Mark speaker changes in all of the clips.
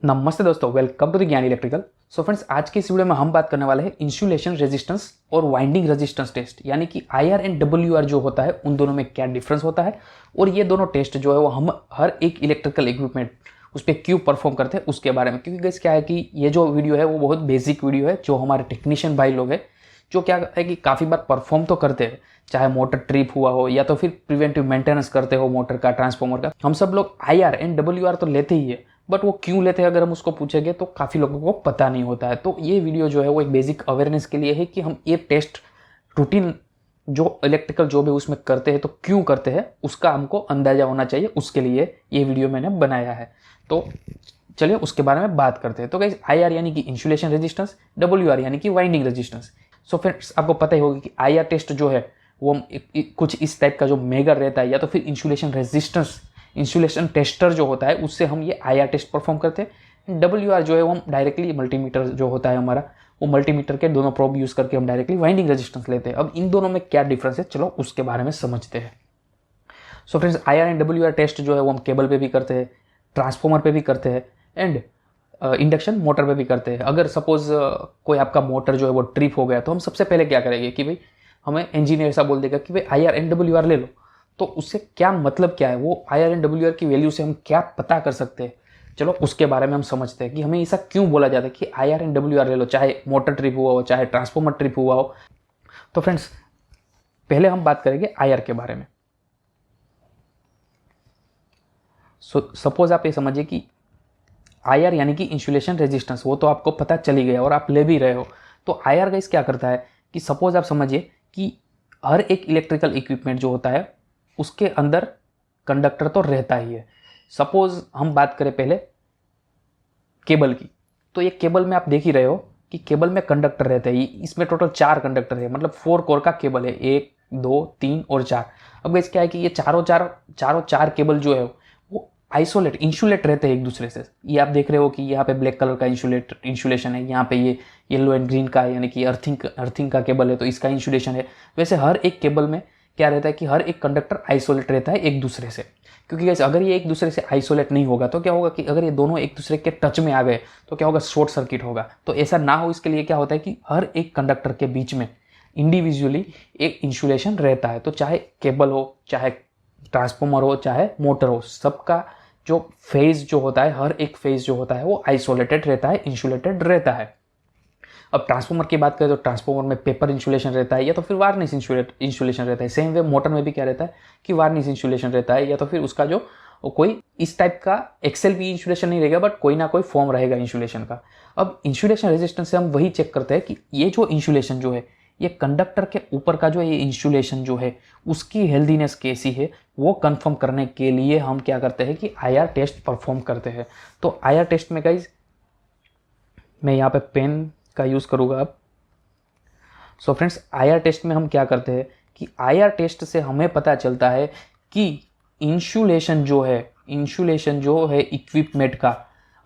Speaker 1: नमस्ते दोस्तों, welcome to the ज्ञान इलेक्ट्रिकल। सो फ्रेंड्स, आज की इस वीडियो में हम बात करने वाले हैं इंसुलेशन रेजिस्टेंस और वाइंडिंग रेजिस्टेंस टेस्ट, यानी कि आईआर एंड डब्ल्यूआर जो होता है उन दोनों में क्या डिफरेंस होता है और ये दोनों टेस्ट जो है वो हम हर एक इलेक्ट्रिकल इक्विपमेंट उस पर क्यों परफॉर्म करते हैं उसके बारे में। क्योंकि गाइस क्या है कि ये जो वीडियो है वो बहुत बेसिक वीडियो है, जो हमारे टेक्नीशियन भाई लोग हैं जो क्या है कि काफ़ी बार परफॉर्म तो करते हैं, चाहे मोटर ट्रिप हुआ हो या तो फिर प्रिवेंटिव मेंटेनेंस करते हो मोटर का, ट्रांसफार्मर का। हम सब लोग आईआर एंड डब्ल्यूआर तो लेते ही है, बट वो क्यों लेते हैं अगर हम उसको पूछेंगे तो काफ़ी लोगों को पता नहीं होता है। तो ये वीडियो जो है वो एक बेसिक अवेयरनेस के लिए है कि हम ये टेस्ट रूटीन जो इलेक्ट्रिकल जॉब है उसमें करते हैं तो क्यों करते हैं उसका हमको अंदाजा होना चाहिए, उसके लिए ये वीडियो मैंने बनाया है। तो चलिए उसके बारे में बात करते हैं। तो गाइस, आईआर यानी कि इंसुलेशन रेजिस्टेंस, डब्ल्यूआर यानी कि वाइंडिंग रेजिस्टेंस। सो फ्रेंड्स, आपको पता ही होगा कि आईआर टेस्ट जो है वो कुछ इस टाइप का जो मेगर रहता है, या तो फिर इंसुलेशन रेजिस्टेंस इंसुलेशन टेस्टर जो होता है उससे हम ये आईआर टेस्ट परफॉर्म करते हैं। डब्ल्यूआर जो है वो हम डायरेक्टली मल्टीमीटर जो होता है हमारा, वो मल्टीमीटर के दोनों प्रोब यूज करके हम डायरेक्टली वाइंडिंग रेजिस्टेंस लेते हैं। अब इन दोनों में क्या डिफरेंस है, चलो उसके बारे में समझते हैं। So friends, IR and WR test जो है वो हम केबल पे भी करते हैं, ट्रांसफार्मर पे भी करते हैं एंड इंडक्शन मोटर पे भी करते हैं। अगर सपोज कोई आपका मोटर जो है वो ट्रिप हो गया तो हम सबसे पहले क्या करेंगे कि भाई हमें इंजीनियर ऐसा बोल देगा कि भाई आईआर एंड डब्ल्यूआर ले लो। तो उससे क्या मतलब क्या है, वो आईआर एंड डब्ल्यूआर की वैल्यू से हम क्या पता कर सकते हैं, चलो उसके बारे में हम समझते हैं कि हमें ऐसा क्यों बोला जाता है कि आईआर एंड डब्ल्यूआर ले लो, चाहे मोटर ट्रिप हुआ हो चाहे ट्रांसफार्मर ट्रिप हुआ हो। तो फ्रेंड्स, पहले हम बात करेंगे आईआर के बारे में। सपोज आप ये समझिए कि आईआर यानी कि इंसुलेशन रेजिस्टेंस, वो तो आपको पता चली गया और आप ले भी रहे हो। तो आईआर गाइस क्या करता है कि सपोज आप समझिए कि हर एक इलेक्ट्रिकल इक्विपमेंट जो होता है उसके अंदर कंडक्टर तो रहता ही है। सपोज हम बात करें पहले केबल की, तो ये केबल में आप देख ही रहे हो कि केबल में कंडक्टर रहते हैं। इसमें टोटल 4 कंडक्टर है, मतलब 4 कोर का केबल है, 1 2 3 और 4। अब गाइस क्या है कि ये चारों चार केबल जो है वो आइसोलेट इंसुलेट रहते हैं एक दूसरे से। ये आप देख रहे हो कि यहाँ पे ब्लैक कलर का इंसुलेशन है, यहाँ पे ये येलो एंड ग्रीन का है, यानी कि अर्थिंग का केबल है तो इसका इंसुलेशन है। वैसे हर एक केबल में क्या रहता है कि हर एक कंडक्टर आइसोलेट रहता है एक दूसरे से। क्योंकि गाइस अगर ये एक दूसरे से आइसोलेट नहीं होगा तो क्या होगा कि अगर ये दोनों एक दूसरे के टच में आ गए तो क्या होगा, शॉर्ट सर्किट होगा। तो ऐसा ना हो इसके लिए क्या होता है कि हर एक कंडक्टर के बीच में इंडिविजुअली एक इंसुलेशन रहता है। तो चाहे केबल हो, चाहे ट्रांसफार्मर हो, चाहे मोटर हो, सबका जो फेज जो होता है, हर एक फेज जो होता है वो आइसोलेटेड रहता है, इंसुलेटेड रहता है। अब ट्रांसफार्मर की बात करें तो ट्रांसफार्मर में पेपर इंसुलेशन रहता है या तो फिर वार्निश इंसुलेशन रहता है। सेम वे मोटर में भी क्या रहता है कि वार्निश इंसुलेशन रहता है, या तो फिर उसका जो कोई इस टाइप का एक्सएलपी इंसुलेशन नहीं रहेगा, बट कोई ना कोई फॉर्म रहेगा इंसुलेशन का। अब इंसुलेशन रेजिस्टेंस से हम वही चेक करते हैं कि ये जो इंसुलेशन जो है, ये कंडक्टर के ऊपर का जो ये इंसुलेशन जो है उसकी हेल्दीनेस कैसी है, वो कंफर्म करने के लिए हम क्या करते हैं कि आईआर टेस्ट परफॉर्म करते हैं। तो आईआर टेस्ट में गाइज मैं यहाँ पे पेन का यूज़ करूँगा अब। सो फ्रेंड्स, आईआर टेस्ट में हम क्या करते हैं कि आईआर टेस्ट से हमें पता चलता है कि इंसुलेशन जो है इक्विपमेंट का,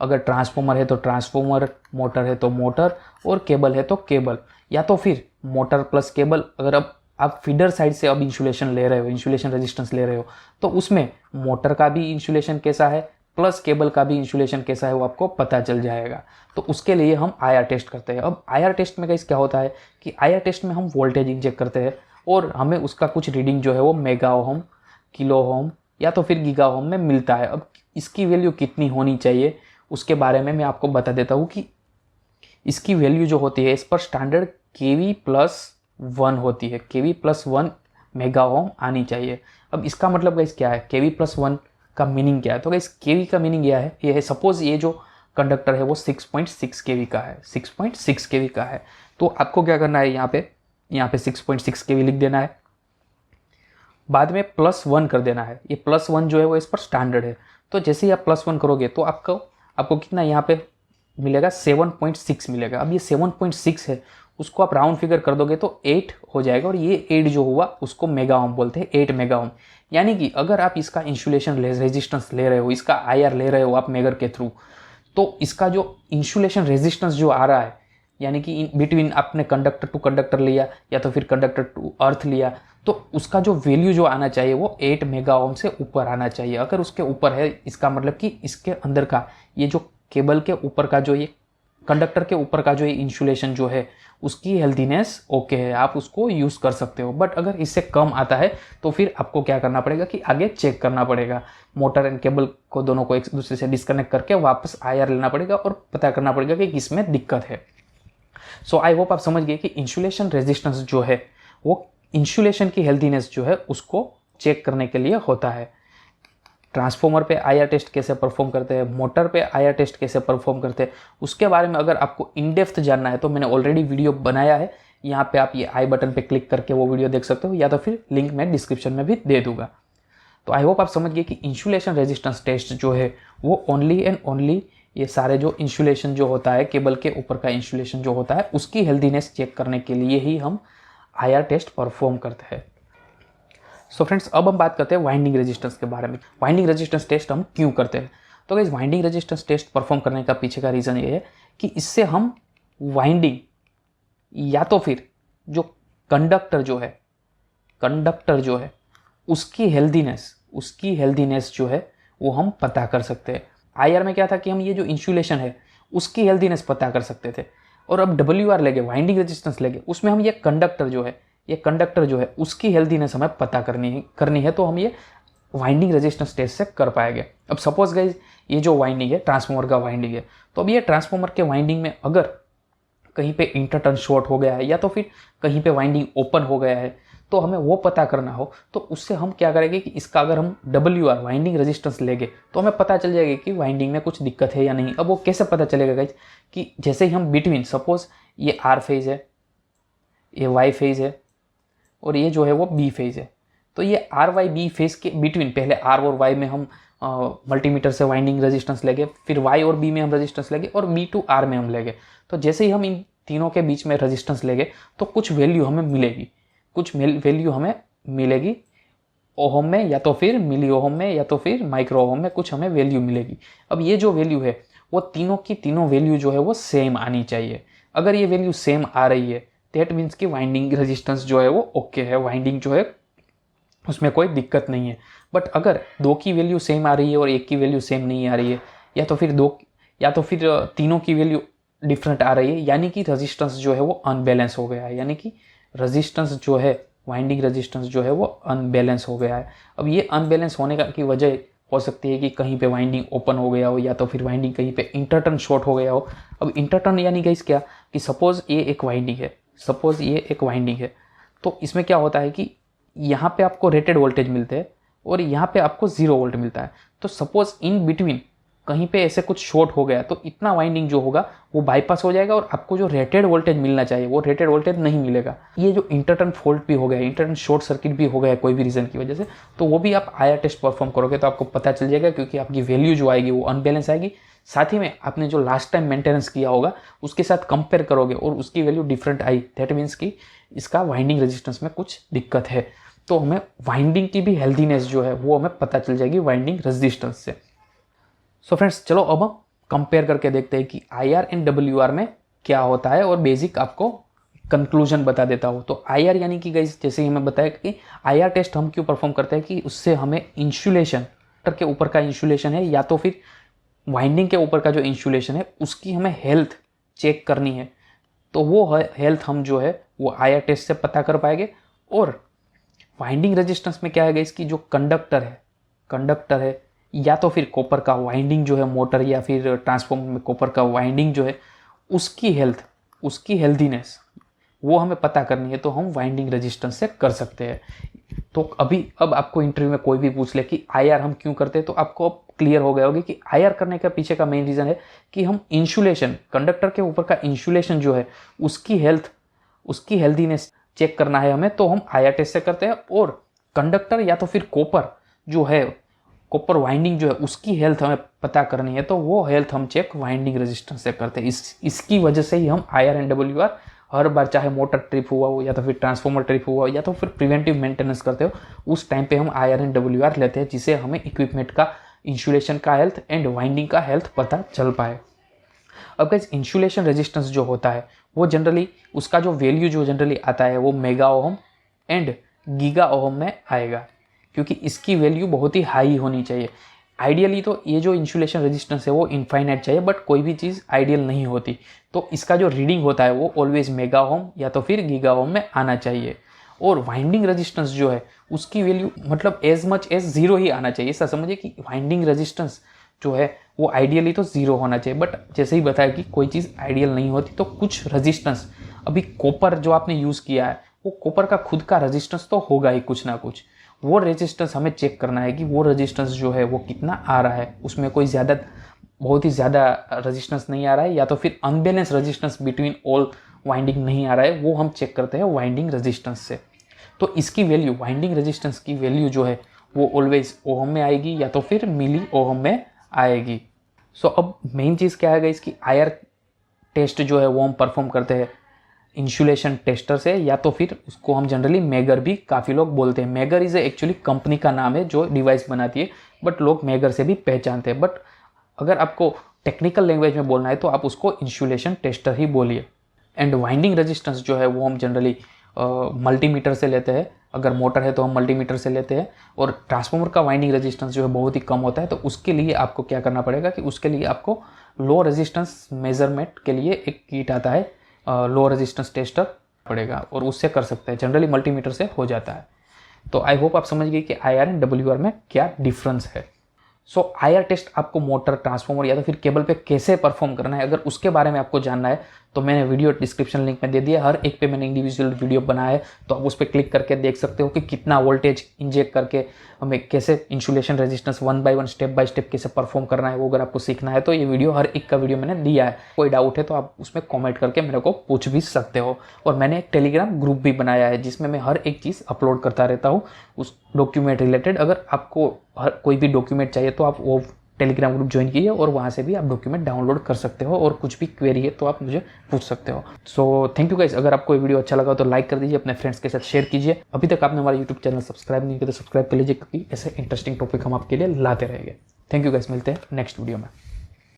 Speaker 1: अगर ट्रांसफार्मर है तो ट्रांसफार्मर, मोटर है तो मोटर और केबल है तो केबल, या तो फिर मोटर प्लस केबल। अगर अब आप फीडर साइड से अब इंसुलेशन ले रहे हो, इंसुलेशन रेजिस्टेंस ले रहे हो, तो उसमें मोटर का भी इंसुलेशन कैसा है प्लस केबल का भी इंसुलेशन कैसा है वो आपको पता चल जाएगा। तो उसके लिए हम आईआर टेस्ट करते हैं। अब आईआर टेस्ट में गाइस क्या होता है कि आईआर टेस्ट में हम वोल्टेज इंजेक्ट करते हैं और हमें उसका कुछ रीडिंग जो है वो मेगा ओम, किलो ओम या तो फिर गीगा ओम में मिलता है। अब इसकी वैल्यू कितनी होनी चाहिए उसके बारे में मैं आपको बता देता हूँ कि इसकी वैल्यू जो होती है इस पर स्टैंडर्ड kV+1 होती है, kV+1 मेगा ओम आनी चाहिए। अब इसका मतलब गाइस क्या है, kV+1 का मीनिंग क्या है, तो गाइस केवी का मीनिंग यह है सपोज ये जो कंडक्टर है वो 6.6 केवी का है, 6.6 केवी का है। तो आपको क्या करना है, यहाँ पे 6.6 केवी लिख देना है, बाद में +1 कर देना है। ये +1 जो है वो इस पर स्टैंडर्ड है। तो जैसे ही आप +1 करोगे तो आपको कितना यहाँ पे मिलेगा, 7.6 मिलेगा। अब ये 7.6 है, उसको आप राउंड फिगर कर दोगे तो 8 हो जाएगा, और ये 8 जो हुआ उसको मेगा ओम बोलते हैं, 8 मेगा ओम। यानी कि अगर आप इसका इंसुलेशन रेजिस्टेंस ले रहे हो, इसका आईआर ले रहे हो आप मेगर के थ्रू, तो इसका जो इंसुलेशन रेजिस्टेंस जो आ रहा है, यानी कि इन बिटवीन आपने कंडक्टर टू कंडक्टर लिया या तो फिर कंडक्टर टू अर्थ लिया, तो उसका जो वैल्यू जो आना चाहिए वो 8 मेगा ओम से ऊपर आना चाहिए। अगर उसके ऊपर है इसका मतलब कि इसके अंदर का ये जो केबल के ऊपर का जो ये कंडक्टर के ऊपर का जो ये इंसुलेशन जो है उसकी हेल्थीनेस ओके है, आप उसको यूज़ कर सकते हो। बट अगर इससे कम आता है तो फिर आपको क्या करना पड़ेगा कि आगे चेक करना पड़ेगा, मोटर एंड केबल को दोनों को एक दूसरे से डिस्कनेक्ट करके वापस IR लेना पड़ेगा और पता करना पड़ेगा कि किसमें दिक्कत है। सो आई होप आप समझ गए कि इंसुलेशन रेजिस्टेंस जो है वो इंसुलेशन की हेल्थीनेस जो है उसको चेक करने के लिए होता है। ट्रांसफॉर्मर पे IR टेस्ट कैसे परफॉर्म करते हैं, मोटर पे IR टेस्ट कैसे परफॉर्म करते हैं, उसके बारे में अगर आपको इन डेप्थ जानना है तो मैंने ऑलरेडी वीडियो बनाया है, यहाँ पे आप ये आई बटन पे क्लिक करके वो वीडियो देख सकते हो, या तो फिर लिंक मैं डिस्क्रिप्शन में भी दे दूंगा। तो आई होप आप समझ गए कि इंसुलेशन रेजिस्टेंस टेस्ट जो है वो ओनली एंड ओनली ये सारे जो इंसुलेशन जो होता है, केबल के ऊपर का इंसुलेशन जो होता है उसकी हेल्थीनेस चेक करने के लिए ही हम IR टेस्ट परफॉर्म करते हैं। सो फ्रेंड्स, अब हम बात करते हैं वाइंडिंग रेजिस्टेंस के बारे में। वाइंडिंग रेजिस्टेंस टेस्ट हम क्यों करते हैं? तो guys, winding resistance test perform करने का पीछे का रीज़न ये है कि इससे हम वाइंडिंग या तो फिर जो कंडक्टर जो है उसकी हेल्थीनेस जो है वो हम पता कर सकते हैं। IR में क्या था कि हम ये जो इंसुलेशन है उसकी हेल्थीनेस पता कर सकते थे, और अब WR लेके वाइंडिंग रेजिस्टेंस लेके उसमें हम ये कंडक्टर जो है उसकी हेल्थीनेस हमें पता करनी है तो हम ये वाइंडिंग रेजिस्टेंस टेस्ट से कर पाएंगे। अब सपोज गाइस ये जो वाइंडिंग है ट्रांसफार्मर का वाइंडिंग है, तो अब ये ट्रांसफार्मर के वाइंडिंग में अगर कहीं पे इंटरटर्न शॉर्ट हो गया है या तो फिर कहीं पे वाइंडिंग ओपन हो गया है तो हमें वो पता करना हो, तो उससे हम क्या करेंगे कि इसका अगर हम WR वाइंडिंग रेजिस्टेंस लेंगे तो हमें पता चल जाएगा कि वाइंडिंग में कुछ दिक्कत है या नहीं। अब वो कैसे पता चलेगा गाइस कि जैसे ही हम बिटवीन, सपोज ये R फेज है, ये Y फेज है और ये जो है वो B फेज है, तो ये RYB फेज के बिटवीन पहले R और Y में हम मल्टीमीटर से वाइंडिंग रेजिस्टेंस लेंगे, फिर Y और B में हम रेजिस्टेंस लेंगे और B to R में हम लेंगे। तो जैसे ही हम इन तीनों के बीच में रेजिस्टेंस लेंगे तो कुछ वैल्यू हमें मिलेगी, ओहम में या तो फिर मिली ओहम में या तो फिर माइक्रो ओहम में कुछ हमें वैल्यू मिलेगी। अब ये जो वैल्यू है वो तीनों की तीनों वैल्यू जो है वो सेम आनी चाहिए। अगर ये वैल्यू सेम आ रही है दैट मीन्स कि वाइंडिंग रेजिस्टेंस जो है वो ओके है, वाइंडिंग जो है उसमें कोई दिक्कत नहीं है। बट अगर दो की वैल्यू सेम आ रही है और एक की वैल्यू सेम नहीं आ रही है, या तो फिर तीनों की वैल्यू डिफरेंट आ रही है, यानी कि रेजिस्टेंस जो है वो अनबैलेंस हो गया है, यानी कि रेजिस्टेंस जो है वाइंडिंग रेजिस्टेंस जो है वो अनबैलेंस हो गया है। अब ये अनबैलेंस होने की वजह हो सकती है कि कहीं पे वाइंडिंग ओपन हो गया हो या तो फिर वाइंडिंग कहीं पे इंटरटर्न शॉर्ट हो गया हो। अब इंटरटर्न यानी गाइस क्या कि सपोज ये एक वाइंडिंग है, तो इसमें क्या होता है कि यहाँ पे आपको रेटेड वोल्टेज मिलते हैं और यहाँ पे आपको 0 वोल्ट मिलता है। तो सपोज इन बिटवीन कहीं पे ऐसे कुछ शॉर्ट हो गया तो इतना वाइंडिंग जो होगा वो बाईपास हो जाएगा और आपको जो रेटेड वोल्टेज मिलना चाहिए वो रेटेड वोल्टेज नहीं मिलेगा। ये जो इंटरटर्न फॉल्ट भी हो गया, इंटरटर्न शॉर्ट सर्किट भी हो गया कोई भी रीजन की वजह से, तो वो भी आप IR टेस्ट परफॉर्म करोगे तो आपको पता चल जाएगा, क्योंकि आपकी वैल्यू जो आएगी वो अनबैलेंस आएगी। साथ ही में आपने जो लास्ट टाइम मेंटेनेंस किया होगा उसके साथ कंपेयर करोगे और उसकी value different I, that means कि इसका वाइंडिंग रेजिस्टेंस में कुछ दिक्कत है। तो हमें वाइंडिंग की भी हेल्थीनेस जो है वो हमें पता चल जाएगी वाइंडिंग रेजिस्टेंस से। सो फ्रेंड्स, चलो अब हम कंपेयर करके देखते हैं कि IR एंड WR में क्या होता है और बेसिक आपको कंक्लूजन बता देता हूँ। तो IR यानी कि गाइस जैसे ही हमें बताया कि IR टेस्ट हम क्यों परफॉर्म करते हैं कि उससे हमें इंसुलेशन के ऊपर का इंसुलेशन है या तो फिर वाइंडिंग के ऊपर का जो इंसुलेशन है उसकी हमें हेल्थ चेक करनी है, तो वो हेल्थ हम जो है वो IR टेस्ट से पता कर पाएंगे। और वाइंडिंग रेजिस्टेंस में क्या है गाइस कि जो कंडक्टर है या तो फिर कॉपर का वाइंडिंग जो है मोटर या फिर ट्रांसफार्मर में कॉपर का वाइंडिंग जो है उसकी हेल्थीनेस वो हमें पता करनी है, तो हम वाइंडिंग रेजिस्टेंस से कर सकते हैं। तो अब आपको इंटरव्यू में कोई भी पूछ ले कि IR हम क्यों करते हैं, तो आपको अब क्लियर हो गया होगा कि IR करने का पीछे का मेन रीज़न है कि हम इंसुलेशन, कंडक्टर के ऊपर का इंसुलेशन जो है उसकी हेल्थीनेस चेक करना है हमें, तो हम IR टेस्ट से करते हैं। और कंडक्टर या तो फिर कॉपर वाइंडिंग जो है उसकी हेल्थ हमें पता करनी है, तो वो हेल्थ हम चेक वाइंडिंग रेजिस्टेंस से करते हैं। इसकी वजह से ही हम IR एंड WR हर बार, चाहे मोटर ट्रिप हुआ हो या तो फिर ट्रांसफार्मर ट्रिप हुआ हो या तो फिर प्रिवेंटिव मेंटेनेंस करते हो, उस टाइम पे हम IR एंड WR लेते हैं, जिससे हमें इक्विपमेंट का, इंसुलेशन का हेल्थ एंड वाइंडिंग का हेल्थ पता चल पाए। अब गाइस, इंसुलेशन रेजिस्टेंस जो होता है वो जनरली उसका जो वैल्यू जो जनरली आता है वो mega ohm and giga ohm में आएगा, क्योंकि इसकी वैल्यू बहुत ही हाई होनी चाहिए। आइडियली तो ये जो इंसुलेशन रेजिस्टेंस है वो इनफाइनाइट चाहिए, बट कोई भी चीज़ आइडियल नहीं होती। तो इसका जो रीडिंग होता है वो ऑलवेज मेगा ओम या तो फिर गीगा ओम में आना चाहिए। और वाइंडिंग रेजिस्टेंस जो है उसकी वैल्यू मतलब एज मच एज 0 ही आना चाहिए। ऐसा समझिए कि वाइंडिंग रेजिस्टेंस जो है वो आइडियली तो 0 होना चाहिए, बट जैसे ही बताया कि कोई चीज़ आइडियल नहीं होती तो कुछ रेजिस्टेंस, अभी कॉपर जो आपने यूज़ किया है वो कॉपर का खुद का रेजिस्टेंस तो होगा ही कुछ ना कुछ। वो रेजिस्टेंस हमें चेक करना है कि वो रेजिस्टेंस जो है वो कितना आ रहा है, उसमें कोई ज़्यादा बहुत ही ज़्यादा रेजिस्टेंस नहीं आ रहा है या तो फिर unbalance resistance between all winding नहीं आ रहा है, वो हम चेक करते हैं वाइंडिंग रेजिस्टेंस से। तो इसकी वैल्यू, वाइंडिंग रेजिस्टेंस की वैल्यू जो है वो ऑलवेज ओहम में आएगी या तो फिर मिली ओहम में आएगी। सो अब मेन चीज़ क्या है इसकी, आईआर टेस्ट जो है वो हम परफॉर्म करते हैं इंसुलेशन टेस्टर से, या तो फिर उसको हम जनरली मेगर भी काफ़ी लोग बोलते हैं। मेगर इज एक्चुअली कंपनी का नाम है जो डिवाइस बनाती है, बट लोग मेगर से भी पहचानते हैं। बट अगर आपको टेक्निकल लैंग्वेज में बोलना है तो आप उसको इंसुलेशन टेस्टर ही बोलिए। एंड वाइंडिंग रेजिस्टेंस जो है वो हम जनरली मल्टीमीटर से लेते हैं, अगर मोटर है तो हम मल्टीमीटर से लेते हैं। और ट्रांसफार्मर का वाइंडिंग रेजिस्टेंस जो है बहुत ही कम होता है, तो उसके लिए आपको क्या करना पड़ेगा कि उसके लिए आपको लो रेजिस्टेंस मेजरमेंट के लिए एक किट आता है, लो रेजिस्टेंस टेस्टर पड़ेगा, और उससे कर सकते हैं। जनरली मल्टीमीटर से हो जाता है। तो आई होप आप समझ गए कि आईआर एंड डब्ल्यूआर में क्या डिफरेंस है। सो आईआर टेस्ट आपको मोटर, ट्रांसफार्मर या तो फिर केबल पे कैसे परफॉर्म करना है, अगर उसके बारे में आपको जानना है तो मैंने वीडियो डिस्क्रिप्शन लिंक में दे दिया। हर एक पे मैंने इंडिविजुअल वीडियो बनाया है, तो आप उस पर क्लिक करके देख सकते हो कि कितना वोल्टेज इंजेक्ट करके हमें कैसे insulation resistance 1 by 1 step by step कैसे परफॉर्म करना है, वो अगर आपको सीखना है तो ये वीडियो, हर एक का वीडियो मैंने दिया है। कोई डाउट है तो आप उसमें कॉमेंट करके मेरे को पूछ भी सकते हो। और मैंने एक टेलीग्राम ग्रुप भी बनाया है जिसमें मैं हर एक चीज़ अपलोड करता रहता हूँ उस डॉक्यूमेंट रिलेटेड। अगर आपको हर कोई भी डॉक्यूमेंट चाहिए तो आप वो टेलीग्राम ग्रुप ज्वाइन कीजिए और वहाँ से भी आप डॉक्यूमेंट डाउनलोड कर सकते हो, और कुछ भी क्वेरी है तो आप मुझे पूछ सकते हो। So thank you guys. अगर आपको ये वीडियो अच्छा लगा तो लाइक कर दीजिए, अपने फ्रेंड्स के साथ शेयर कीजिए। अभी तक आपने हमारा यूट्यूब चैनल सब्सक्राइब नहीं किया तो सब्सक्राइब कर लीजिए, क्योंकि ऐसे इंटरेस्टिंग टॉपिक हम आपके लिए लाते रहेंगे। थैंक यू गाइस, मिलते हैं नेक्स्ट वीडियो में।